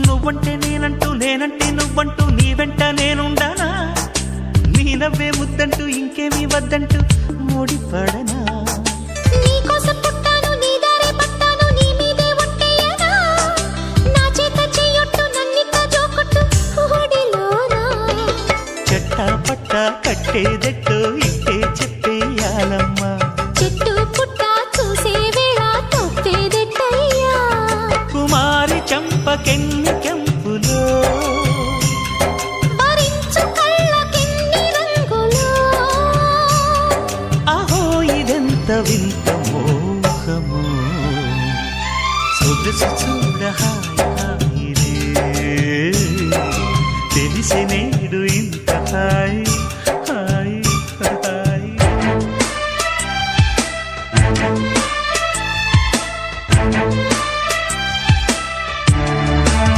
నువ్వంటే నేనంటూ నేనంటే నువ్వంటూ నీ వెంట నేనుండానా నీ నవ్వే ముద్దంటూ ఇంకేమీ వద్దంటూ ముడిపడనా నీకోసం పుట్టాను నీ దారే పట్టాను నీ మీదే ఒట్టేయనా నా చేత చెయ్యొట్టు నన్నిక జోకొట్టు ఓడిలోనా చెట్టా పట్టా కట్టేదెట్టో ఇట్టే చెప్పేయాలమ్మా చెట్టు పుట్ట చూసే వేళ తప్పేదెట్టయ్యా కుమారి చంపకెన్ని కెంపులో భరించు కళ్ళకెన్ని రంగులో అహో ఇదెంత వింత మోహము సొగసు చూడ హాయి హాయిరే తెలిసినే